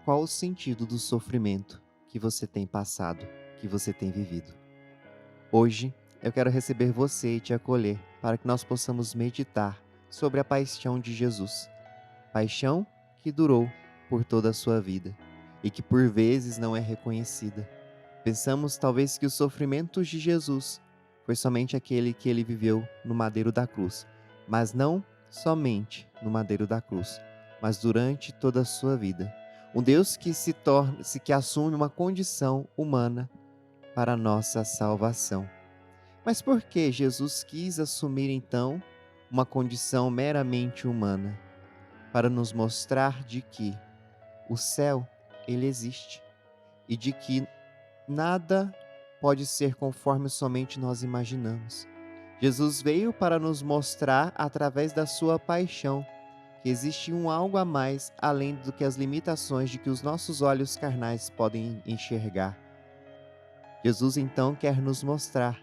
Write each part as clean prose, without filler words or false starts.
qual o sentido do sofrimento que você tem passado, que você tem vivido. Hoje, eu quero receber você e te acolher para que nós possamos meditar sobre a paixão de Jesus. Paixão que durou por toda a sua vida e que por vezes não é reconhecida. Pensamos talvez que os sofrimentos de Jesus foi somente aquele que ele viveu no madeiro da cruz, mas não somente no madeiro da cruz, mas durante toda a sua vida. Um Deus que que assume uma condição humana para a nossa salvação. Mas por que Jesus quis assumir então uma condição meramente humana? Para nos mostrar de que o céu, ele existe e de que nada pode ser conforme somente nós imaginamos. Jesus veio para nos mostrar, através da sua paixão, que existe um algo a mais além do que as limitações de que os nossos olhos carnais podem enxergar. Jesus então quer nos mostrar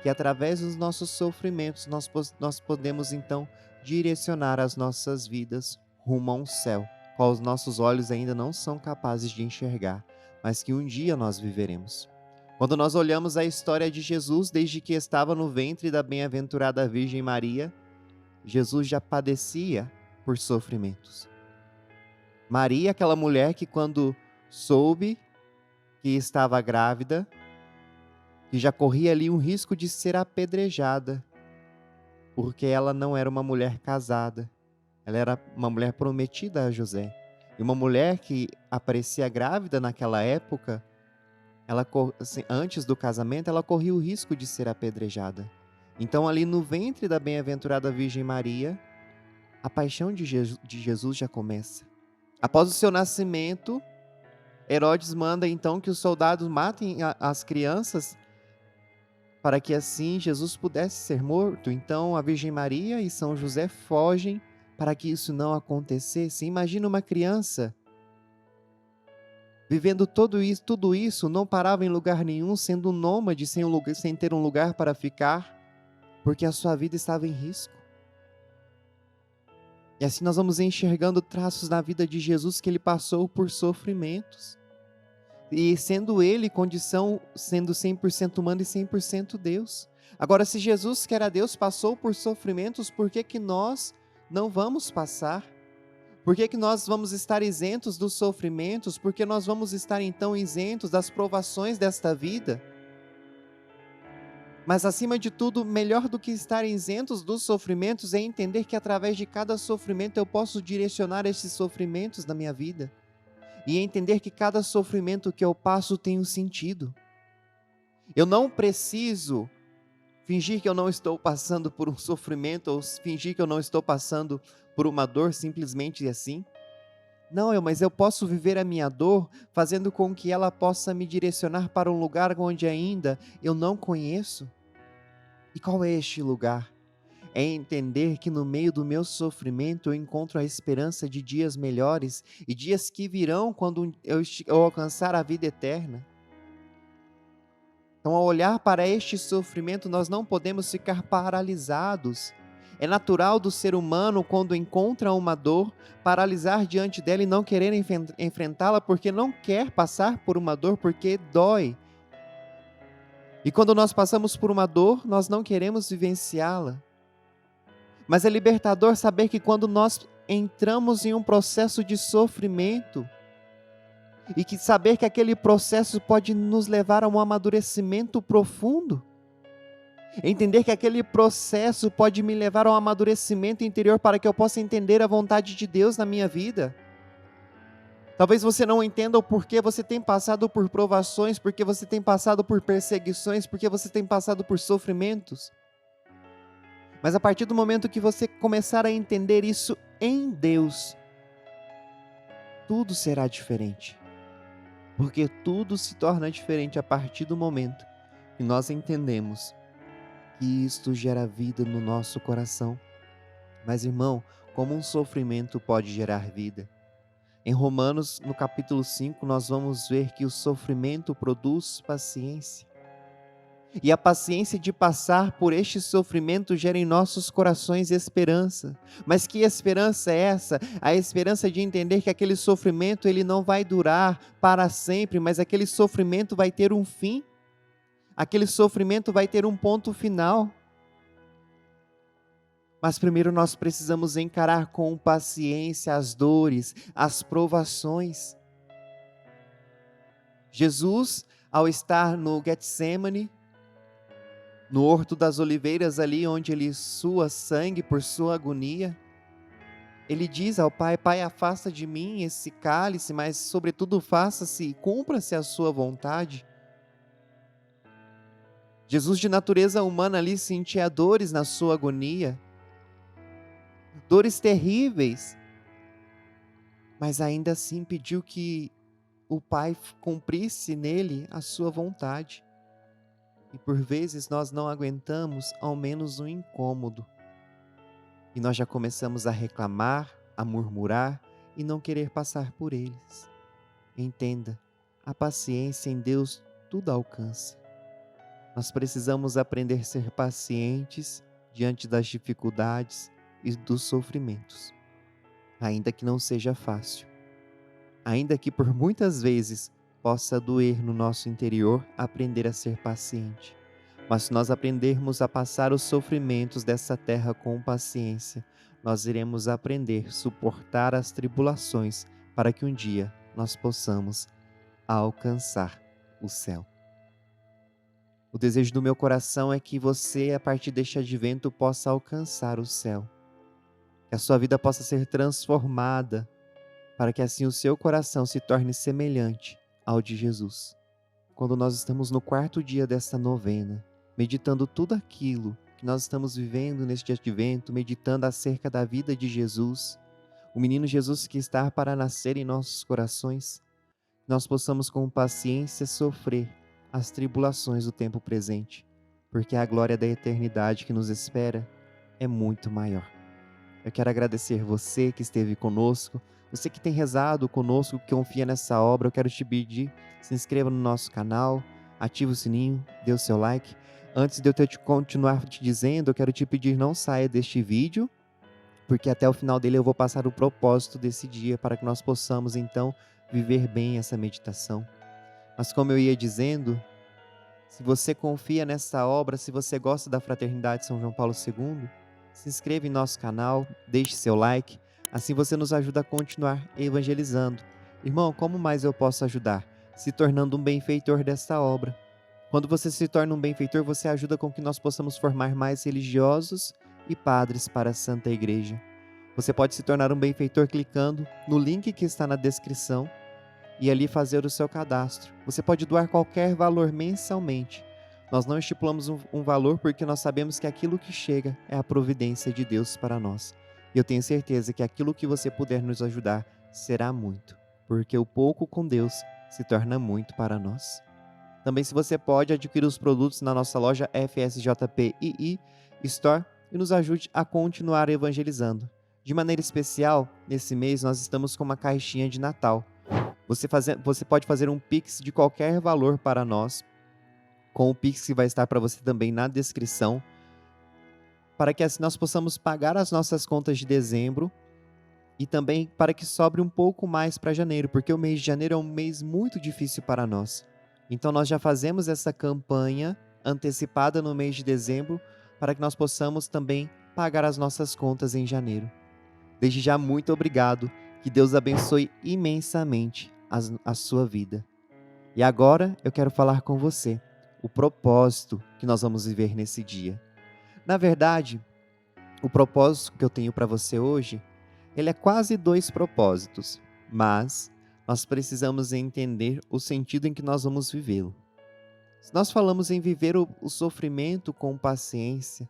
que através dos nossos sofrimentos nós podemos então direcionar as nossas vidas rumo a um céu, qual os nossos olhos ainda não são capazes de enxergar, mas que um dia nós viveremos. Quando nós olhamos a história de Jesus, desde que estava no ventre da bem-aventurada Virgem Maria, Jesus já padecia por sofrimentos. Maria, aquela mulher que quando soube que estava grávida, que já corria ali um risco de ser apedrejada, porque ela não era uma mulher casada, ela era uma mulher prometida a José. E uma mulher que aparecia grávida naquela época, assim, antes do casamento, ela corria o risco de ser apedrejada. Então, ali no ventre da bem-aventurada Virgem Maria, a paixão de Jesus já começa. Após o seu nascimento, Herodes manda então que os soldados matem as crianças para que assim Jesus pudesse ser morto. Então a Virgem Maria e São José fogem para que isso não acontecesse. Imagina uma criança vivendo tudo isso, não parava em lugar nenhum, sendo um nômade, sem ter um lugar para ficar, porque a sua vida estava em risco. E assim nós vamos enxergando traços na vida de Jesus que ele passou por sofrimentos. E sendo ele condição, sendo 100% humano e 100% Deus. Agora, se Jesus, que era Deus, passou por sofrimentos, por que que nós não vamos passar? Por que que nós vamos estar isentos dos sofrimentos? Por que nós vamos estar então isentos das provações desta vida? Mas acima de tudo, melhor do que estar isentos dos sofrimentos é entender que através de cada sofrimento eu posso direcionar esses sofrimentos na minha vida. E entender que cada sofrimento que eu passo tem um sentido. Eu não preciso fingir que eu não estou passando por um sofrimento ou fingir que eu não estou passando por uma dor simplesmente assim. Não, mas eu posso viver a minha dor fazendo com que ela possa me direcionar para um lugar onde ainda eu não conheço. E qual é este lugar? É entender que no meio do meu sofrimento eu encontro a esperança de dias melhores e dias que virão quando eu alcançar a vida eterna. Então, ao olhar para este sofrimento, nós não podemos ficar paralisados. É natural do ser humano, quando encontra uma dor, paralisar diante dela e não querer enfrentá-la porque não quer passar por uma dor, porque dói. E quando nós passamos por uma dor, nós não queremos vivenciá-la. Mas é libertador saber que quando nós entramos em um processo de sofrimento, e que saber que aquele processo pode nos levar a um amadurecimento profundo, entender que aquele processo pode me levar a um amadurecimento interior para que eu possa entender a vontade de Deus na minha vida. Talvez você não entenda o porquê você tem passado por provações, porque você tem passado por perseguições, porque você tem passado por sofrimentos. Mas a partir do momento que você começar a entender isso em Deus, tudo será diferente. Porque tudo se torna diferente a partir do momento que nós entendemos que isto gera vida no nosso coração. Mas, irmão, como um sofrimento pode gerar vida? Em Romanos, no capítulo 5, nós vamos ver que o sofrimento produz paciência. E a paciência de passar por este sofrimento gera em nossos corações esperança. Mas que esperança é essa? A esperança de entender que aquele sofrimento ele não vai durar para sempre, mas aquele sofrimento vai ter um fim. Aquele sofrimento vai ter um ponto final. Mas primeiro nós precisamos encarar com paciência as dores, as provações. Jesus, ao estar no Getsemane, no Horto das Oliveiras, ali onde ele sua sangue por sua agonia, ele diz ao Pai: Pai, afasta de mim esse cálice, mas sobretudo faça-se, cumpra-se a sua vontade. Jesus, de natureza humana, ali sentia dores na sua agonia, dores terríveis, mas ainda assim pediu que o Pai cumprisse nele a sua vontade. E por vezes nós não aguentamos ao menos um incômodo. E nós já começamos a reclamar, a murmurar e não querer passar por eles. Entenda, a paciência em Deus tudo alcança. Nós precisamos aprender a ser pacientes diante das dificuldades e dos sofrimentos. Ainda que não seja fácil. Ainda que por muitas vezes possa doer no nosso interior aprender a ser paciente. Mas se nós aprendermos a passar os sofrimentos dessa terra com paciência, nós iremos aprender a suportar as tribulações para que um dia nós possamos alcançar o céu. O desejo do meu coração é que você, a partir deste advento, possa alcançar o céu. Que a sua vida possa ser transformada, para que assim o seu coração se torne semelhante ao de Jesus. Quando nós estamos no 4º dia desta novena, meditando tudo aquilo que nós estamos vivendo neste advento, meditando acerca da vida de Jesus, o menino Jesus que está para nascer em nossos corações, nós possamos com paciência sofrer as tribulações do tempo presente, porque a glória da eternidade que nos espera é muito maior. Eu quero agradecer você que esteve conosco, você que tem rezado conosco, que confia nessa obra. Eu quero te pedir, se inscreva no nosso canal, ative o sininho, dê o seu like. Antes de eu continuar te dizendo, eu quero te pedir, não saia deste vídeo, porque até o final dele eu vou passar o propósito desse dia, para que nós possamos então viver bem essa meditação. Mas como eu ia dizendo, se você confia nessa obra, se você gosta da Fraternidade São João Paulo II, se inscreva em nosso canal, deixe seu like, assim você nos ajuda a continuar evangelizando. Irmão, como mais eu posso ajudar? Se tornando um benfeitor desta obra. Quando você se torna um benfeitor, você ajuda com que nós possamos formar mais religiosos e padres para a Santa Igreja. Você pode se tornar um benfeitor clicando no link que está na descrição e ali fazer o seu cadastro. Você pode doar qualquer valor mensalmente. Nós não estipulamos um valor porque nós sabemos que aquilo que chega é a providência de Deus para nós. E eu tenho certeza que aquilo que você puder nos ajudar será muito, porque o pouco com Deus se torna muito para nós. Também, se você pode, adquirir os produtos na nossa loja FSJPII Store e nos ajude a continuar evangelizando. De maneira especial, nesse mês nós estamos com uma caixinha de Natal. Você pode fazer um Pix de qualquer valor para nós, com o Pix que vai estar para você também na descrição, para que assim nós possamos pagar as nossas contas de dezembro e também para que sobre um pouco mais para janeiro, porque o mês de janeiro é um mês muito difícil para nós. Então nós já fazemos essa campanha antecipada no mês de dezembro, para que nós possamos também pagar as nossas contas em janeiro. Desde já, muito obrigado, que Deus abençoe imensamente a sua vida. E agora eu quero falar com você o propósito que nós vamos viver nesse dia. Na verdade, o propósito que eu tenho para você hoje, ele é quase 2 propósitos, mas nós precisamos entender o sentido em que nós vamos vivê-lo. Se nós falamos em viver o sofrimento com paciência,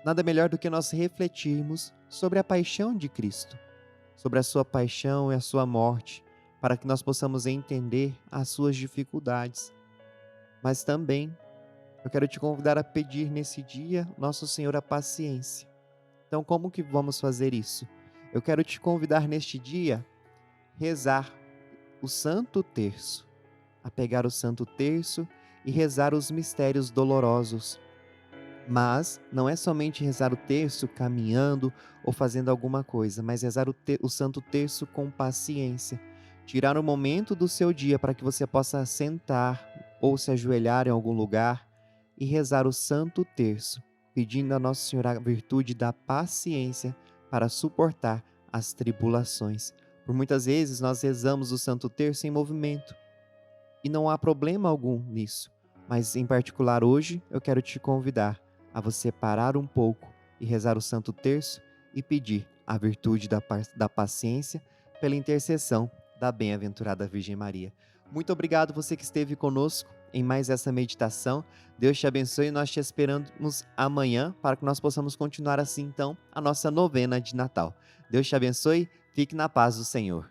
nada melhor do que nós refletirmos sobre a paixão de Cristo, sobre a sua paixão e a sua morte, para que nós possamos entender as suas dificuldades. Mas também eu quero te convidar a pedir nesse dia, Nosso Senhor, a paciência. Então, como que vamos fazer isso? Eu quero te convidar neste dia a rezar o Santo Terço, a pegar o Santo Terço e rezar os mistérios dolorosos. Mas não é somente rezar o terço caminhando ou fazendo alguma coisa, mas rezar o Santo Terço com paciência. Tirar um momento do seu dia para que você possa sentar ou se ajoelhar em algum lugar e rezar o Santo Terço, pedindo a Nossa Senhora a virtude da paciência para suportar as tribulações. Por muitas vezes nós rezamos o Santo Terço em movimento e não há problema algum nisso. Mas, em particular, hoje eu quero te convidar a você parar um pouco e rezar o Santo Terço e pedir a virtude da paciência pela intercessão da bem-aventurada Virgem Maria. Muito obrigado você que esteve conosco em mais essa meditação. Deus te abençoe e nós te esperamos amanhã para que nós possamos continuar assim, então, a nossa novena de Natal. Deus te abençoe, fique na paz do Senhor.